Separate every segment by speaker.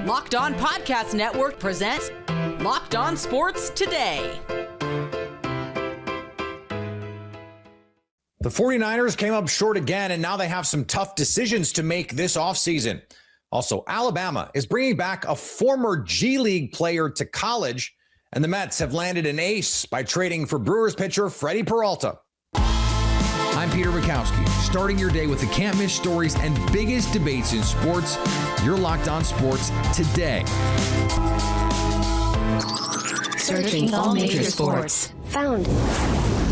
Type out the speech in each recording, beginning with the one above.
Speaker 1: Locked On Podcast Network presents Locked On Sports Today.
Speaker 2: The 49ers came up short again, and now they have some tough decisions to make this offseason. Also, Alabama is bringing back a former G League player to college, and the Mets have landed an ace by trading for Brewers pitcher Freddy Peralta.
Speaker 3: I'm Peter Bukowski, starting your day with the can't-miss stories and biggest debates in sports. You're Locked On Sports Today.
Speaker 4: Searching all major sports. Found.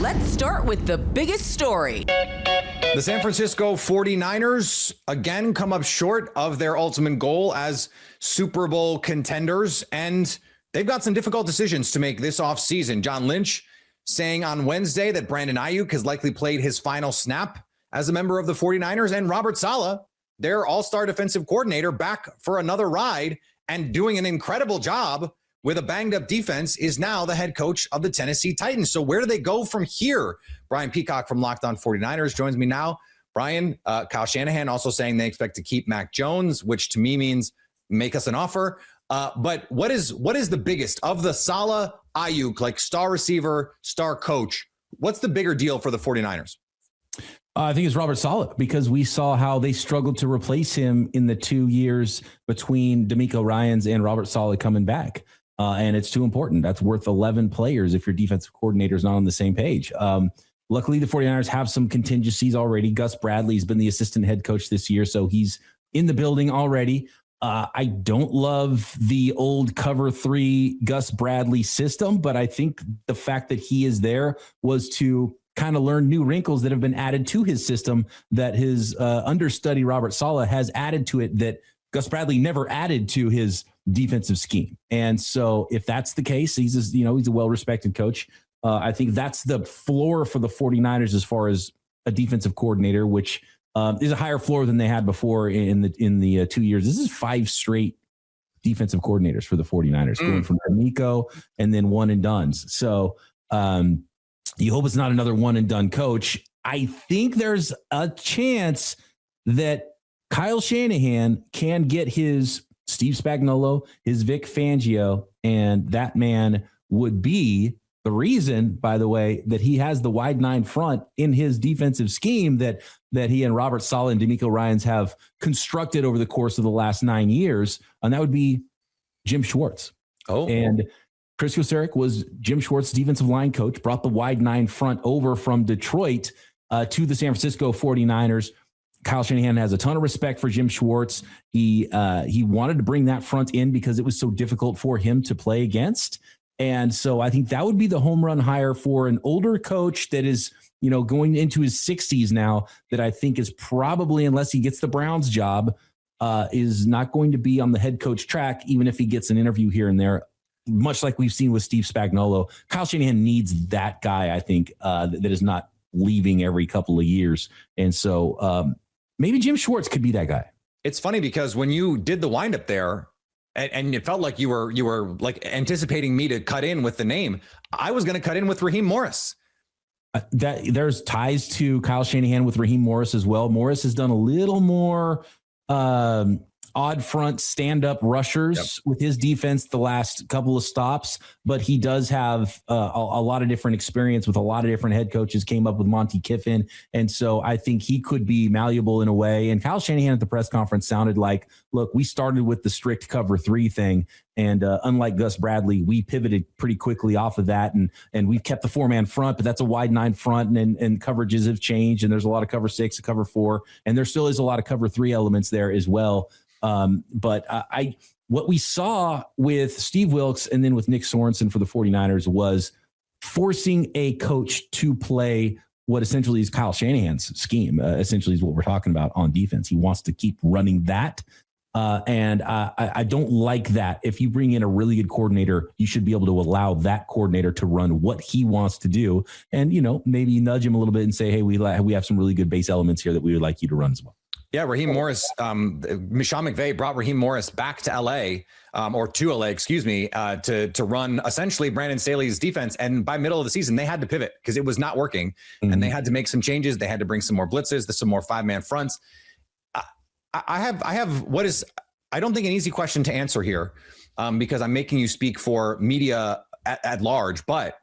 Speaker 1: Let's start with the biggest story.
Speaker 2: The San Francisco 49ers again come up short of their ultimate goal as Super Bowl contenders, and they've got some difficult decisions to make this offseason. John Lynch saying on Wednesday that Brandon Ayuk has likely played his final snap as a member of the 49ers, and Robert Saleh, their all-star defensive coordinator, back for another ride and doing an incredible job with a banged-up defense, is now the head coach of the Tennessee Titans. So where do they go from here? Brian Peacock from Locked On 49ers joins me now. Brian, Kyle Shanahan also saying they expect to keep Mac Jones, which to me means make us an offer. But what is the biggest of the Saleh, Ayuk, like star receiver, star coach? What's the bigger deal for the 49ers?
Speaker 5: I think it's Robert Saleh, because we saw how they struggled to replace him in the 2 years between DeMeco Ryans and Robert Saleh coming back. And it's too important. That's worth 11 players if your defensive coordinator is not on the same page. Luckily, the 49ers have some contingencies already. Gus Bradley's been the assistant head coach this year, so he's in the building already. I don't love the old cover three Gus Bradley system, but I think the fact that he is there was to kind of learn new wrinkles that have been added to his system that his understudy Robert Saleh has added to it that Gus Bradley never added to his defensive scheme. And so if that's the case, he's a well-respected coach. I think that's the floor for the 49ers as far as a defensive coordinator, which is a higher floor than they had before in the 2 years. This is 5 straight defensive coordinators for the 49ers, going from DeMeco and then one and dones. So you hope it's not another one and done coach. I think there's a chance that Kyle Shanahan can get his Steve Spagnuolo, his Vic Fangio, and that man would be the reason, by the way, that he has the wide 9 front in his defensive scheme that he and Robert Saleh and DeMeco Ryans have constructed over the course of the last 9 years. And that would be Jim Schwartz. Oh, and Chris Kocurek was Jim Schwartz's defensive line coach, brought the wide 9 front over from Detroit to the San Francisco 49ers. Kyle Shanahan has a ton of respect for Jim Schwartz. He wanted to bring that front in because it was so difficult for him to play against. And so I think that would be the home run hire for an older coach that is, going into his 60s now, that I think is probably, unless he gets the Browns job, is not going to be on the head coach track, even if he gets an interview here and there, much like we've seen with Steve Spagnuolo. Kyle Shanahan needs that guy, I think, that is not leaving every couple of years. And so maybe Jim Schwartz could be that guy.
Speaker 2: It's funny because when you did the windup there, and it felt like you were like anticipating me to cut in with the name, I was going to cut in with Raheem Morris.
Speaker 5: That there's ties to Kyle Shanahan with Raheem Morris as well. Morris has done a little more odd front stand-up rushers with his defense the last couple of stops, but he does have a lot of different experience with a lot of different head coaches, came up with Monty Kiffin, and so I think he could be malleable in a way. And Kyle Shanahan at the press conference sounded like, look, we started with the strict cover 3 thing, and unlike Gus Bradley, we pivoted pretty quickly off of that, and we've kept the 4-man front, but that's a wide 9 front, and coverages have changed, and there's a lot of cover 6 and cover 4, and there still is a lot of cover 3 elements there as well. But what we saw with Steve Wilks and then with Nick Sorensen for the 49ers was forcing a coach to play what essentially is Kyle Shanahan's scheme, essentially is what we're talking about on defense. He wants to keep running that. And I don't like that. If you bring in a really good coordinator, you should be able to allow that coordinator to run what he wants to do. And, maybe nudge him a little bit and say, hey, we have some really good base elements here that we would like you to run as well.
Speaker 2: Yeah, Raheem Morris, Sean McVay brought Raheem Morris back to LA, to run essentially Brandon Staley's defense. And by middle of the season, they had to pivot because it was not working. And they had to make some changes. They had to bring some more blitzes, some more 5-man fronts. I I don't think an easy question to answer here because I'm making you speak for media at large, but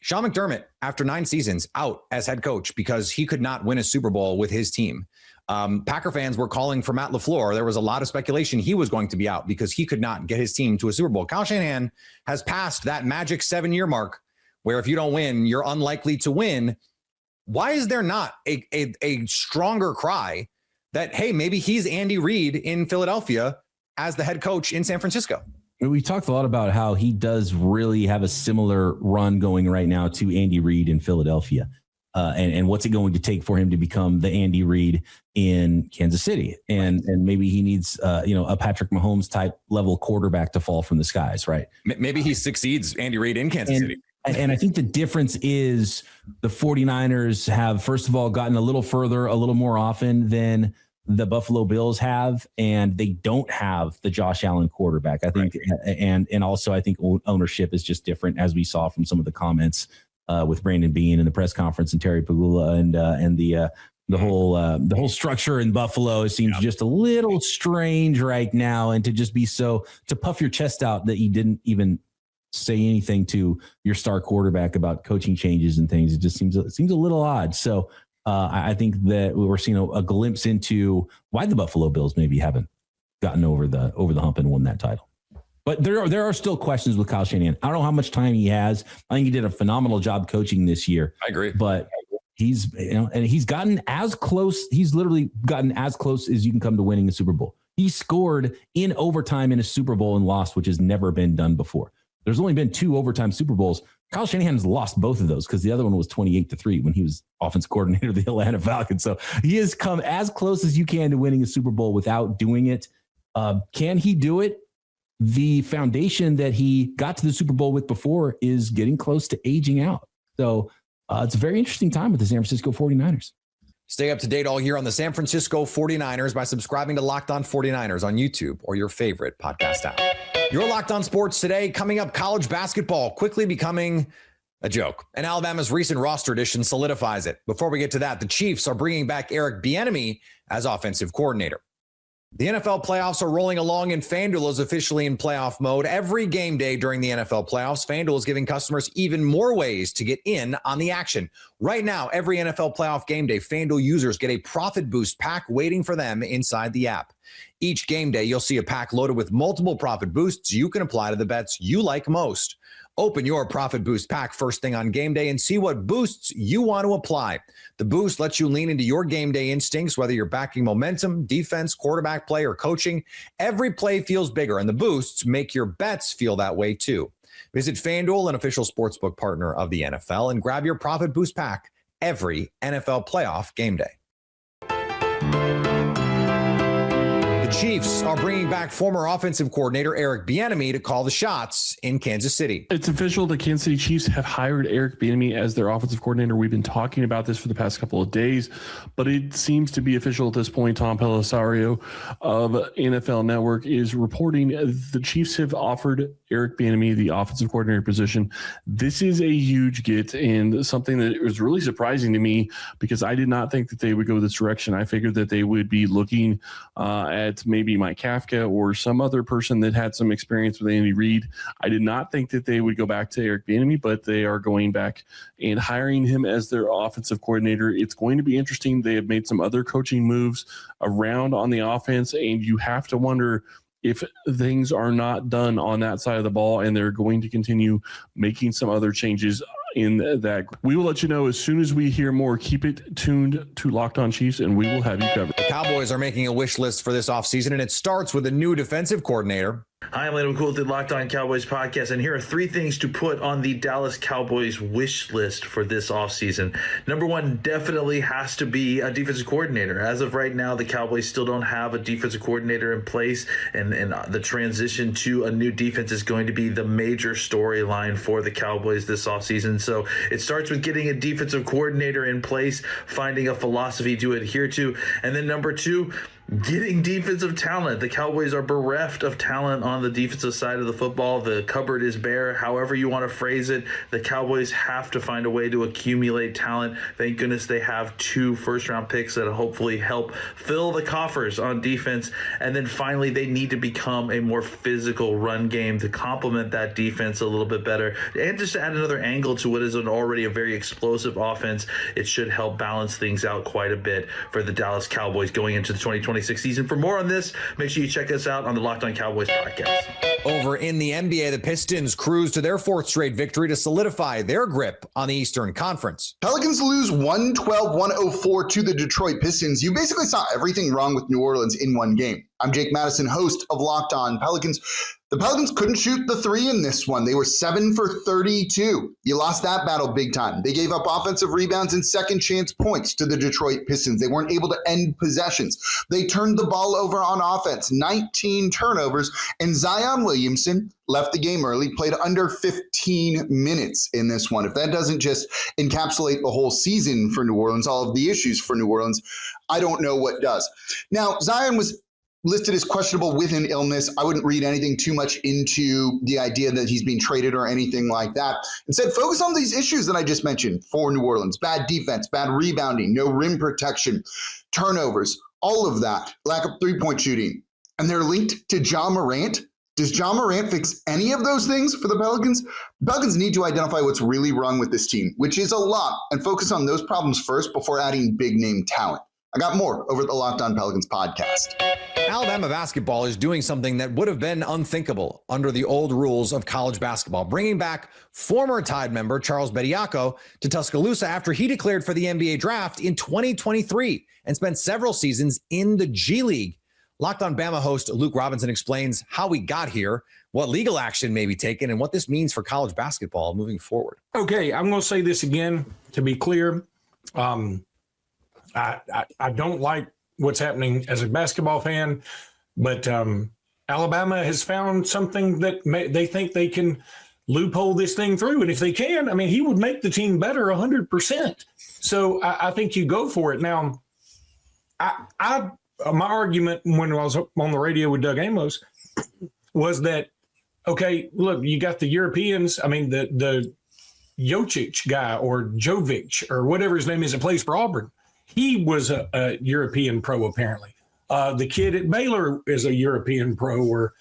Speaker 2: Sean McDermott, after 9 seasons, out as head coach because he could not win a Super Bowl with his team. Packer fans were calling for Matt LaFleur. There was a lot of speculation he was going to be out because he could not get his team to a Super Bowl. Kyle Shanahan has passed that magic 7-year mark where if you don't win, you're unlikely to win. Why is there not a stronger cry that, hey, maybe he's Andy Reid in Philadelphia as the head coach in San Francisco?
Speaker 5: We talked a lot about how he does really have a similar run going right now to Andy Reid in Philadelphia. And what's it going to take for him to become the Andy Reid in Kansas City? And maybe he needs, a Patrick Mahomes type level quarterback to fall from the skies, right?
Speaker 2: Maybe he succeeds Andy Reid in Kansas City.
Speaker 5: And I think the difference is the 49ers have, first of all, gotten a little further, a little more often than the Buffalo Bills have, and they don't have the Josh Allen quarterback. I think, right. and also I think ownership is just different, as we saw from some of the comments with Brandon Beane in the press conference and Terry Pagula and the whole structure in Buffalo seems just a little strange right now, and to just be to puff your chest out that you didn't even say anything to your star quarterback about coaching changes and things. It just seems a little odd. So. I think that we're seeing a glimpse into why the Buffalo Bills maybe haven't gotten over the hump and won that title. But there are still questions with Kyle Shanahan. I don't know how much time he has. I think he did a phenomenal job coaching this year.
Speaker 2: I agree.
Speaker 5: But he's gotten as close. He's literally gotten as close as you can come to winning a Super Bowl. He scored in overtime in a Super Bowl and lost, which has never been done before. There's only been 2 overtime Super Bowls. Kyle Shanahan has lost both of those because the other one was 28-3 when he was offense coordinator of the Atlanta Falcons. So he has come as close as you can to winning a Super Bowl without doing it. Can he do it? The foundation that he got to the Super Bowl with before is getting close to aging out. So it's a very interesting time with the San Francisco 49ers.
Speaker 2: Stay up to date all year on the San Francisco 49ers by subscribing to Locked On 49ers on YouTube or your favorite podcast app. You're Locked On Sports Today. Coming up, college basketball quickly becoming a joke, and Alabama's recent roster addition solidifies it. Before we get to that, the Chiefs are bringing back Eric Bieniemy as offensive coordinator. The NFL playoffs are rolling along, and FanDuel is officially in playoff mode. Every game day during the NFL playoffs, FanDuel is giving customers even more ways to get in on the action. Right now, every NFL playoff game day, FanDuel users get a profit boost pack waiting for them inside the app. Each game day, you'll see a pack loaded with multiple profit boosts you can apply to the bets you like most. Open your Profit Boost pack first thing on game day and see what boosts you want to apply. The boost lets you lean into your game day instincts, whether you're backing momentum, defense, quarterback play, or coaching. Every play feels bigger, and the boosts make your bets feel that way too. Visit FanDuel, an official sportsbook partner of the NFL, and grab your Profit Boost pack every NFL playoff game day. The Chiefs are bringing back former offensive coordinator Eric Bieniemy to call the shots in Kansas City.
Speaker 6: It's official. The Kansas City Chiefs have hired Eric Bieniemy as their offensive coordinator. We've been talking about this for the past couple of days, but it seems to be official at this point. Tom Pelissero of NFL Network is reporting the Chiefs have offered Eric Bieniemy the offensive coordinator position. This is a huge get and something that was really surprising to me because I did not think that they would go this direction. I figured that they would be looking at maybe Mike Kafka or some other person that had some experience with Andy Reid. I did not think that they would go back to Eric Bieniemy, but they are going back and hiring him as their offensive coordinator. It's going to be interesting. They have made some other coaching moves around on the offense, and you have to wonder if things are not done on that side of the ball, and they're going to continue making some other changes in that. We will let you know as soon as we hear more. Keep it tuned to Locked On Chiefs, and we will have you covered.
Speaker 2: The Cowboys are making a wish list for this offseason, and it starts with a new defensive coordinator.
Speaker 7: Hi, I'm Landon McCool with the Locked On Cowboys podcast, and here are 3 things to put on the Dallas Cowboys wish list for this offseason. Number 1 definitely has to be a defensive coordinator. As of right now, the Cowboys still don't have a defensive coordinator in place, and the transition to a new defense is going to be the major storyline for the Cowboys this offseason. So it starts with getting a defensive coordinator in place, finding a philosophy to adhere to, and then number 2, getting defensive talent. The Cowboys are bereft of talent on the defensive side of the football. The cupboard is bare, however you want to phrase it. The Cowboys have to find a way to accumulate talent. Thank goodness they have 2 first-round picks that hopefully help fill the coffers on defense. And then finally, they need to become a more physical run game to complement that defense a little bit better. And just to add another angle to what is already a very explosive offense, it should help balance things out quite a bit for the Dallas Cowboys going into the 2026 season. For more on this, make sure you check us out on the Locked On Cowboys podcast.
Speaker 2: Over in the NBA, the Pistons cruise to their 4th straight victory to solidify their grip on the Eastern Conference.
Speaker 8: Pelicans lose 112-104 to the Detroit Pistons. You basically saw everything wrong with New Orleans in one game. I'm Jake Madison, host of Locked On Pelicans. The Pelicans couldn't shoot the 3 in this one. They were 7 for 32. You lost that battle big time. They gave up offensive rebounds and second chance points to the Detroit Pistons. They weren't able to end possessions. They turned the ball over on offense, 19 turnovers, and Zion Williamson left the game early, played under 15 minutes in this one. If that doesn't just encapsulate the whole season for New Orleans, all of the issues for New Orleans, I don't know what does. Now, Zion was listed as questionable with an illness. I wouldn't read anything too much into the idea that he's being traded or anything like that. Instead, focus on these issues that I just mentioned for New Orleans. Bad defense, bad rebounding, no rim protection, turnovers, all of that, lack of three-point shooting. And they're linked to Ja Morant. Does Ja Morant fix any of those things for the Pelicans? The Pelicans need to identify what's really wrong with this team, which is a lot, and focus on those problems first before adding big-name talent. I got more over at the Locked On Pelicans podcast.
Speaker 2: Alabama basketball is doing something that would have been unthinkable under the old rules of college basketball, bringing back former Tide member Charles Bediako to Tuscaloosa after he declared for the NBA draft in 2023 and spent several seasons in the G League. Locked On Bama host Luke Robinson explains how we got here, what legal action may be taken, and what this means for college basketball moving forward.
Speaker 9: Okay, I'm going to say this again to be clear. I don't like what's happening as a basketball fan, but Alabama has found something that they think they can loophole this thing through. And if they can, I mean, he would make the team better 100%. So I think you go for it. Now, my argument when I was on the radio with Doug Amos was that, okay, look, you got the Europeans. I mean, the Jokic guy or Jovic or whatever his name is that plays for Auburn. He was a European pro, apparently. The kid at Baylor is a European pro or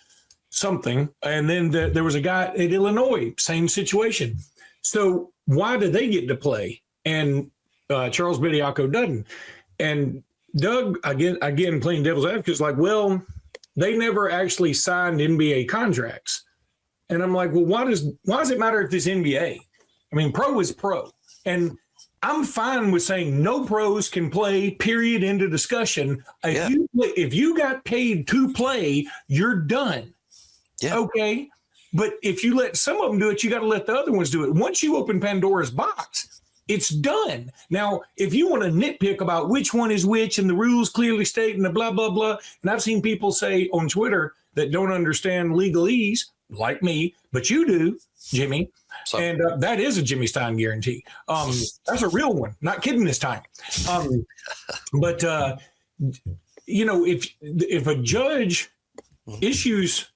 Speaker 9: something. And then there was a guy at Illinois, same situation. So why do they get to play? And Charles Bediako doesn't. And Doug, again, playing devil's advocate, is like, well, they never actually signed NBA contracts. And I'm like, well, why does it matter if it's NBA? I mean, pro is pro. And I'm fine with saying no pros can play, period, end of discussion. If you got paid to play, you're done. Yeah. Okay. But if you let some of them do it, you got to let the other ones do it. Once you open Pandora's box, it's done. Now, if you want to nitpick about which one is which and the rules clearly state and the blah, blah, blah, and I've seen people say on Twitter that don't understand legalese, like me, but you do, Jimmy. So. And that is a Jimmy Stein guarantee. That's a real one. Not kidding this time. But if a judge issues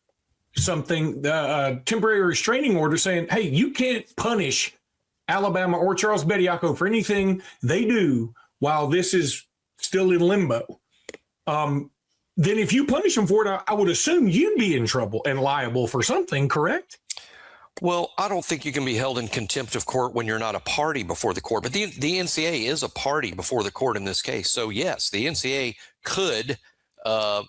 Speaker 9: something, temporary restraining order saying, hey, you can't punish Alabama or Charles Bediako for anything they do while this is still in limbo, then if you punish them for it, I would assume you'd be in trouble and liable for something, correct?
Speaker 10: Well, I don't think you can be held in contempt of court when you're not a party before the court. But the NCAA is a party before the court in this case. So, yes, the NCAA could,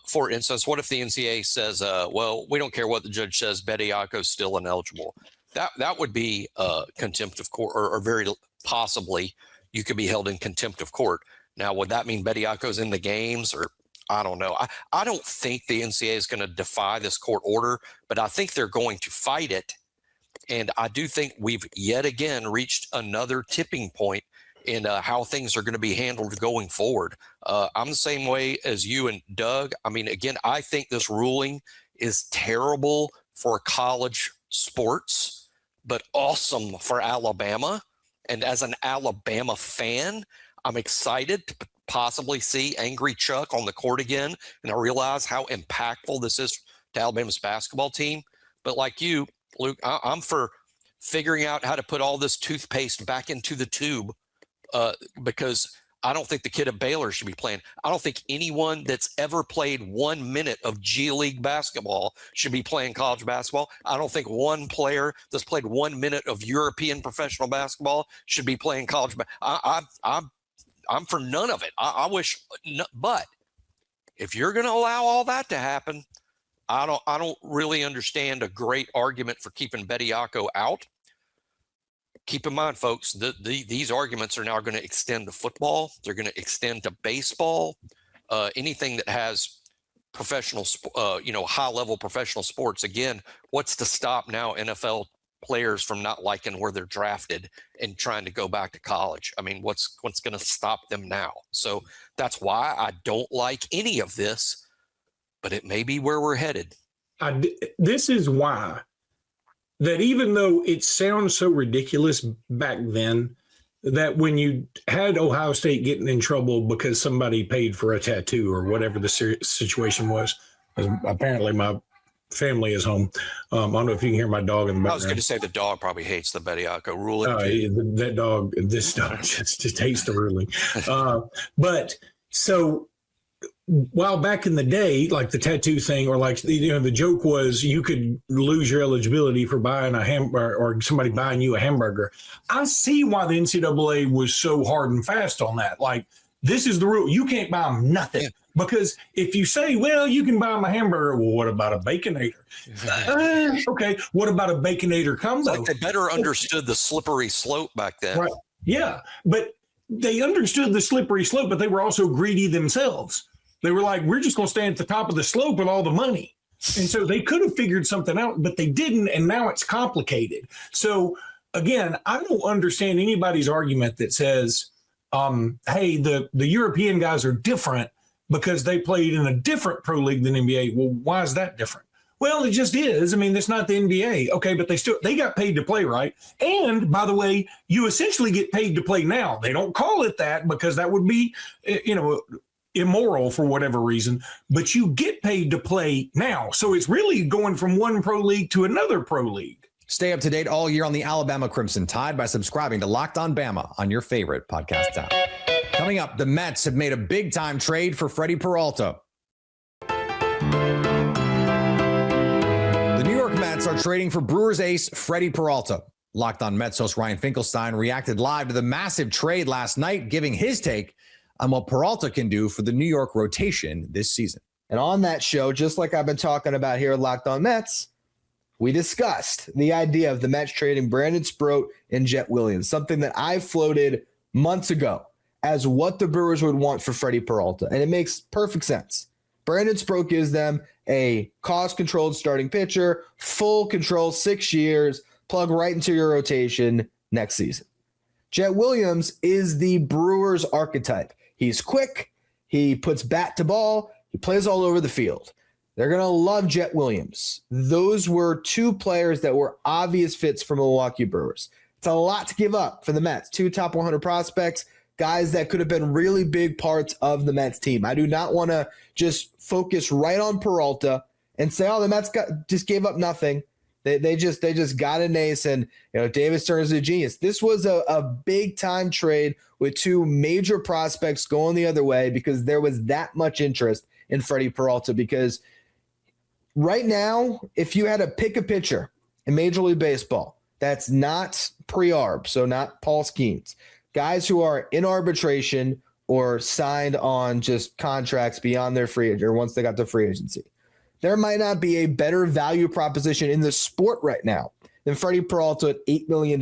Speaker 10: for instance, what if the NCAA says, well, we don't care what the judge says, Bediako's still ineligible. That would be contempt of court, or very possibly you could be held in contempt of court. Now, would that mean Bediako's in the games, or I don't know. I don't think the NCAA is going to defy this court order, but I think they're going to fight it. And I do think we've yet again reached another tipping point in how things are going to be handled going forward. I'm the same way as you and Doug. I mean, again, I think this ruling is terrible for college sports, but awesome for Alabama. And as an Alabama fan, I'm excited to possibly see Angry Chuck on the court again, and I realize how impactful this is to Alabama's basketball team. But like you, Luke, I'm for figuring out how to put all this toothpaste back into the tube, because I don't think the kid at Baylor should be playing. I don't think anyone that's ever played 1 minute of G League basketball should be playing college basketball. I don't think one player that's played 1 minute of European professional basketball should be playing college. I'm for none of it. I wish, but if you're going to allow all that to happen, I don't really understand a great argument for keeping Bediako out. Keep in mind, folks, these arguments are now going to extend to football. They're going to extend to baseball, anything that has professional, high-level professional sports. Again, what's to stop now NFL players from not liking where they're drafted and trying to go back to college? I mean, what's going to stop them now? So that's why I don't like any of this, but it may be where we're headed.
Speaker 9: This is why that even though it sounds so ridiculous back then, that when you had Ohio State getting in trouble because somebody paid for a tattoo or whatever the situation was, apparently my family is home. I don't know if you can hear my dog in the background.
Speaker 10: I was going to say the dog probably hates the Bediako ruling.
Speaker 9: This dog just hates the ruling. But so while back in the day, like the tattoo thing, or like, the joke was you could lose your eligibility for buying a hamburger or somebody buying you a hamburger. I see why the NCAA was so hard and fast on that. Like, this is the rule. You can't buy them nothing. Yeah. Because if you say, well, you can buy them a hamburger, well, what about a Baconator? Okay, what about a Baconator combo?
Speaker 10: It's like they better understood the slippery slope back then.
Speaker 9: Right. Yeah, but they understood the slippery slope, but they were also greedy themselves. They were like, we're just going to stand at the top of the slope with all the money. And so they could have figured something out, but they didn't, and now it's complicated. So, again, I don't understand anybody's argument that says, hey, the European guys are different because they played in a different pro league than NBA. Well, why is that different? Well, it just is. I mean, that's not the NBA. Okay, but they got paid to play, right? And by the way, you essentially get paid to play now. They don't call it that because that would be, immoral for whatever reason, but you get paid to play now. So it's really going from one pro league to another pro league.
Speaker 2: Stay up to date all year on the Alabama Crimson Tide by subscribing to Locked On Bama on your favorite podcast app. Coming up, the Mets have made a big-time trade for Freddy Peralta. The New York Mets are trading for Brewers ace Freddy Peralta. Locked On Mets host Ryan Finkelstein reacted live to the massive trade last night, giving his take on what Peralta can do for the New York rotation this season.
Speaker 11: And on that show, just like I've been talking about here at Locked On Mets, we discussed the idea of the Mets trading Brandon Sproat and Jet Williams, something that I floated months ago as what the Brewers would want for Freddy Peralta. And it makes perfect sense. Brandon Sproat gives them a cost-controlled starting pitcher, full control, 6 years, plug right into your rotation next season. Jet Williams is the Brewers archetype. He's quick. He puts bat to ball. He plays all over the field. They're going to love Jet Williams. Those were two players that were obvious fits for Milwaukee Brewers. It's a lot to give up for the Mets. 2 top 100 prospects, guys that could have been really big parts of the Mets team. I do not want to just focus right on Peralta and say, oh, the Mets just gave up nothing. They just got an ace, and Davis Stearns is a genius. This was a big time trade with two major prospects going the other way because there was that much interest in Freddy Peralta. Because right now, if you had to pick a pitcher in Major League Baseball that's not pre-arb, so not Paul Skeens, guys who are in arbitration or signed on just contracts beyond their free agent or once they got to free agency, there might not be a better value proposition in the sport right now than Freddy Peralta at $8 million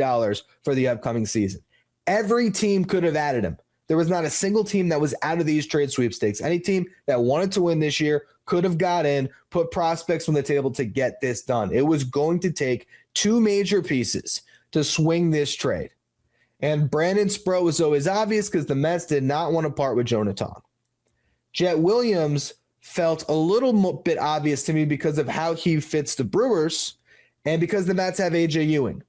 Speaker 11: for the upcoming season. Every team could have added him. There was not a single team that was out of these trade sweepstakes. Any team that wanted to win this year could have got in, put prospects on the table to get this done. It was going to take two major pieces to swing this trade. And Brandon Sproat was always obvious because the Mets did not want to part with Jonathan. Jet Williams felt a little bit obvious to me because of how he fits the Brewers and because the Mets have A.J. Ewing.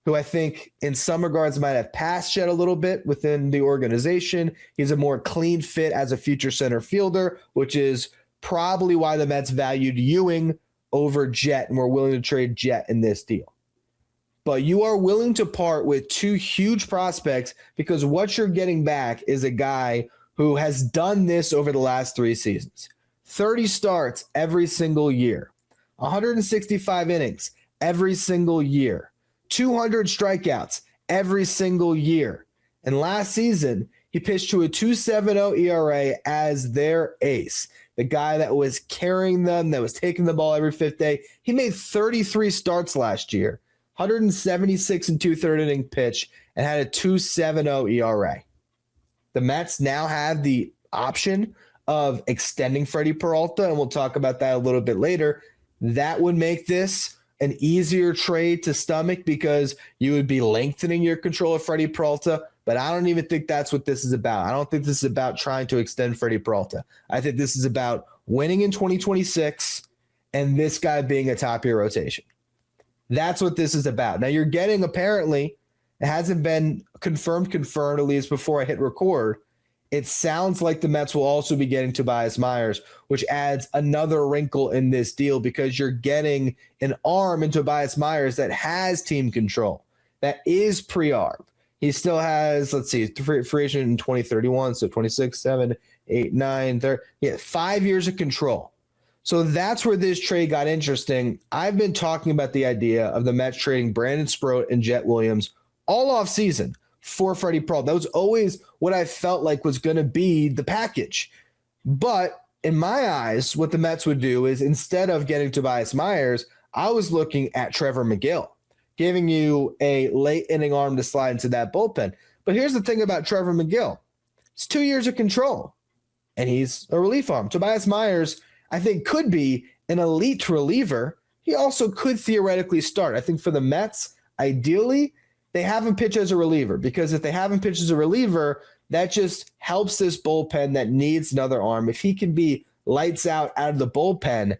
Speaker 11: who I think in some regards might have passed Jet a little bit within the organization. He's a more clean fit as a future center fielder, which is probably why the Mets valued Ewing over Jet and were willing to trade Jet in this deal. But you are willing to part with two huge prospects because what you're getting back is a guy who has done this over the last 3 seasons. 30 starts every single year, 165 innings every single year, 200 strikeouts every single year. And last season, he pitched to a 2.70 ERA as their ace, the guy that was carrying them, that was taking the ball every 5th day. He made 33 starts last year, 176 and 2/3 inning pitch, and had a 2.70 ERA. The Mets now have the option of extending Freddy Peralta, and we'll talk about that a little bit later. That would make this an easier trade to stomach because you would be lengthening your control of Freddy Peralta, but I don't even think that's what this is about. I don't think this is about trying to extend Freddy Peralta. I think this is about winning in 2026 and this guy being a top-tier rotation. That's what this is about. Now you're getting, apparently, it hasn't been confirmed, at least before I hit record. It sounds like the Mets will also be getting Tobias Myers, which adds another wrinkle in this deal because you're getting an arm in Tobias Myers that has team control, that is pre-arb. He still has, let's see, free agent in 2031, so 26, 7, 8, 9, 30. Yeah, 5 years of control. So that's where this trade got interesting. I've been talking about the idea of the Mets trading Brandon Sproat and Jet Williams all off season for Freddy Peralta. That was always what I felt like was going to be the package. But in my eyes, what the Mets would do is instead of getting Tobias Myers, I was looking at Trevor McGill, giving you a late inning arm to slide into that bullpen. But here's the thing about Trevor McGill. It's 2 years of control, and he's a relief arm. Tobias Myers, I think, could be an elite reliever. He also could theoretically start. I think for the Mets, ideally, they have him pitch as a reliever because if they have him pitch as a reliever, that just helps this bullpen that needs another arm. If he can be lights out of the bullpen,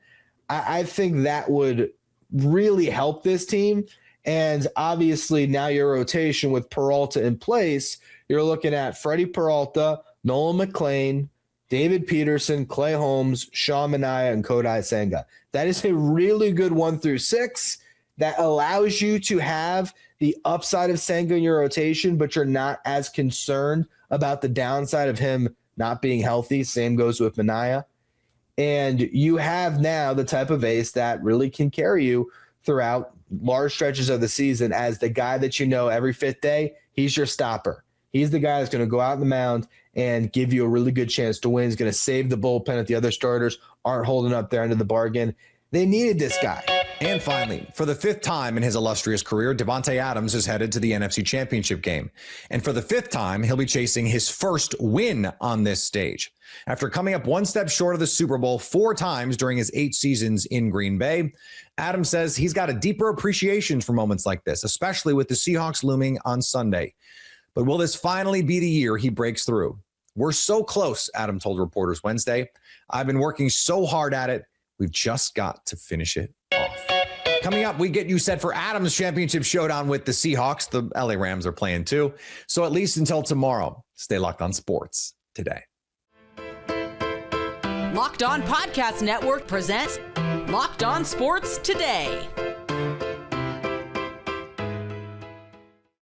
Speaker 11: I think that would really help this team. And obviously now your rotation with Peralta in place, you're looking at Freddy Peralta, Nolan McLean, David Peterson, Clay Holmes, Sean Manaea, and Kodai Senga. That is a really good 1 through 6 that allows you to have the upside of Senga in your rotation, but you're not as concerned about the downside of him not being healthy. Same goes with Manaea. And you have now the type of ace that really can carry you throughout large stretches of the season as the guy that you know every 5th day, he's your stopper. He's the guy that's going to go out on the mound and give you a really good chance to win. He's going to save the bullpen if the other starters aren't holding up their end of the bargain. They needed this guy.
Speaker 2: And finally, for the 5th time in his illustrious career, Devontae Adams is headed to the NFC Championship game. And for the 5th time, he'll be chasing his first win on this stage. After coming up one step short of the Super Bowl 4 times during his 8 seasons in Green Bay, Adams says he's got a deeper appreciation for moments like this, especially with the Seahawks looming on Sunday. But will this finally be the year he breaks through? We're so close, Adam told reporters Wednesday. I've been working so hard at it. We've just got to finish it off. Coming up, we get you set for Adams' championship showdown with the Seahawks. The LA Rams are playing too. So at least until tomorrow, stay locked on sports today.
Speaker 1: Locked On Podcast Network presents Locked On Sports Today.